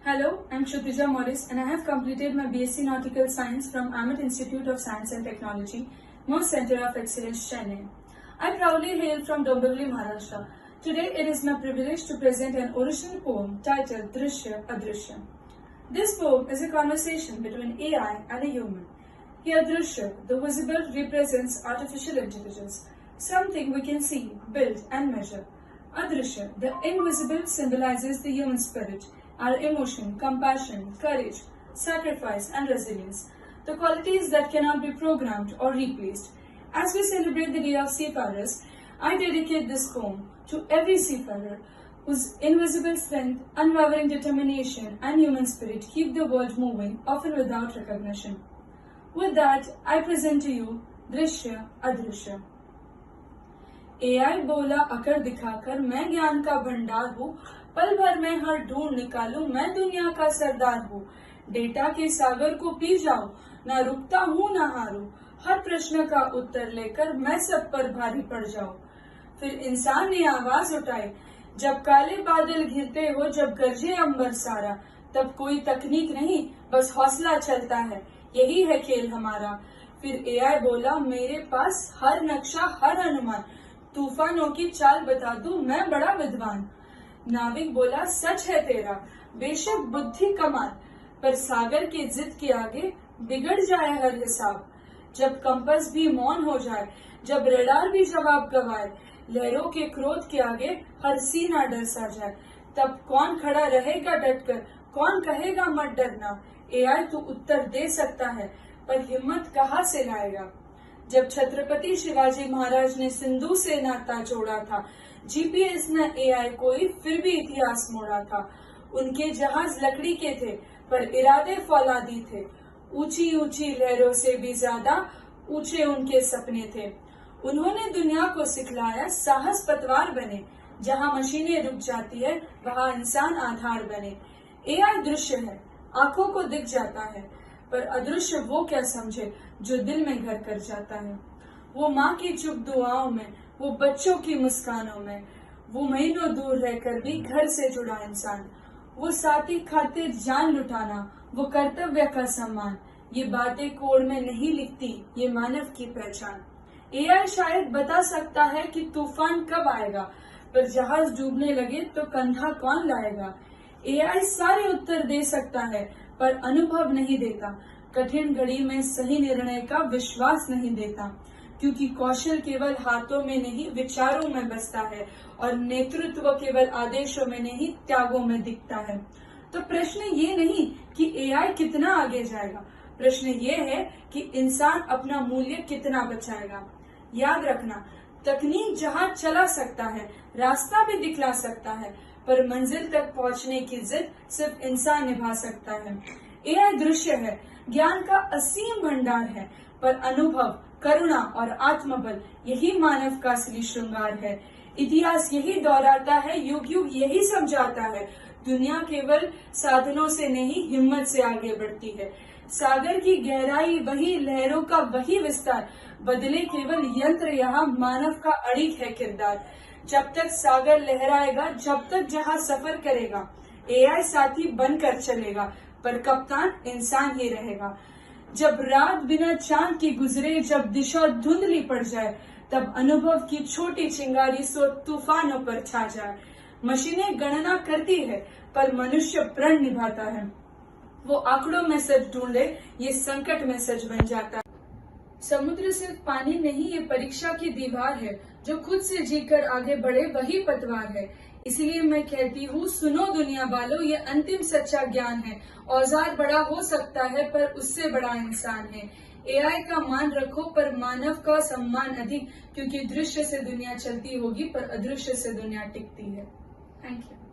Hello, I'm Kshitija Morris and I have completed my BSc Nautical Science from Amit Institute of Science and Technology, Moore Center of Excellence, Chennai. I proudly hail from Dombivli, Maharashtra. Today it is my privilege to present an original poem titled Drishya Adrishya. This poem is a conversation between AI and a human. Here Drishya, the visible, represents artificial intelligence, something we can see, build and measure. Adrishya, the invisible, symbolizes the human spirit, our emotion, compassion, courage, sacrifice and resilience, the qualities that cannot be programmed or replaced. As we celebrate the Day of Seafarers, I dedicate this poem to every seafarer whose invisible strength, unwavering determination and human spirit keep the world moving, often without recognition. With that, I present to you Drishya Adrishya. AI बोला अकर दिखाकर मैं ज्ञान का भंडार हूँ, पल भर में हर ढूंढ निकालूं मैं दुनिया का सरदार हूँ। डेटा के सागर को पी जाऊं, ना रुकता हूँ ना हारूं, हर प्रश्न का उत्तर लेकर मैं सब पर भारी पड़ जाऊं। फिर इंसान ने आवाज उठाई, जब काले बादल घिरते हो, जब गरजे अंबर सारा, तब कोई तकनीक नहीं बस हौसला चलता है, यही है खेल हमारा। फिर एआई बोला, मेरे पास हर नक्शा हर अनुमान, तूफानों की चाल बता दूं मैं बड़ा विद्वान। नाविक बोला, सच है तेरा बेशक बुद्धि कमाल, पर सागर के जिद के आगे बिगड़ जाए हर हिसाब। जब कंपास भी मौन हो जाए, जब रडार भी जवाब गवाए, लहरों के क्रोध के आगे हर सीना डर सा जाए, तब कौन खड़ा रहेगा डटकर, कौन कहेगा मत डरना। एआई तो उत्तर दे सकता है, पर हिम्मत कहाँ से लाएगा। जब छत्रपति शिवाजी महाराज ने सिंधु से नाता जोड़ा था, जीपीएस न एआई कोई फिर भी इतिहास मोड़ा था। उनके जहाज लकड़ी के थे, पर इरादे फौलादी थे। ऊंची ऊंची लहरों से भी ज्यादा ऊंचे उनके सपने थे। उन्होंने दुनिया को सिखलाया साहस पतवार बने, जहां मशीनें रुक जाती है वहां इंसान आधार बने। एआई दृश्य है, आंखों को दिख जाता है, पर अदृश्य वो क्या समझे जो दिल में घर कर जाता है। वो माँ की चुप दुआओं में, वो बच्चों की मुस्कानों में, वो महीनों दूर रहकर भी घर से जुड़ा इंसान, वो साथी खातिर जान लुटाना, वो कर्तव्य का सम्मान। ये बातें कोड में नहीं लिखती, ये मानव की पहचान। एआई शायद बता सकता है कि तूफान कब आएगा, पर जहाज डूबने लगे तो कंधा कौन लाएगा। एआई सारे उत्तर दे सकता है, पर अनुभव नहीं देता। कठिन घड़ी में सही निर्णय का विश्वास नहीं देता, क्योंकि कौशल केवल हाथों में नहीं विचारों में बसता है, और नेतृत्व केवल आदेशों में नहीं त्यागों में दिखता है। तो प्रश्न ये नहीं कि एआई कितना आगे जाएगा, प्रश्न ये है कि इंसान अपना मूल्य कितना बचाएगा। याद रखना, तकनीक जहां चला सकता है, रास्ता भी दिखला सकता है, पर मंजिल तक पहुंचने की जिद सिर्फ इंसान निभा सकता है। एआई दृश्य है, ज्ञान का असीम भंडार है, पर अनुभव, करुणा और आत्मबल यही मानव का असली श्रृंगार है। इतिहास यही दोहराता है, युग युग यही समझाता है, दुनिया केवल साधनों से नहीं हिम्मत से आगे बढ़ती है। सागर की गहराई वही, लहरों का वही विस्तार, बदले केवल यंत्र, यहाँ मानव का अड़िग है किरदार। जब तक सागर लहराएगा, जब तक जहां सफर करेगा, एआई साथी बनकर चलेगा, पर कप्तान इंसान ही रहेगा। जब रात बिना चांद की गुजरे, जब दिशा धुंधली पड़ जाए, तब अनुभव की छोटी चिंगारी सो तूफानों पर छा जाए। मशीनें गणना करती है, पर मनुष्य प्रण निभाता है। वो आंकड़ों में सच ढूंढे, ये संकट में सच बन जाता है। समुद्र सिर्फ पानी नहीं, ये परीक्षा की दीवार है, जो खुद से जीकर आगे बढ़े वही पतवार है। इसलिए मैं कहती हूँ, सुनो दुनिया वालों, ये अंतिम सच्चा ज्ञान है। औजार बड़ा हो सकता है, पर उससे बड़ा इंसान है। एआई का मान रखो, पर मानव का सम्मान अधिक, क्योंकि दृश्य से दुनिया चलती होगी, पर अदृश्य से दुनिया टिकती है। Thank you.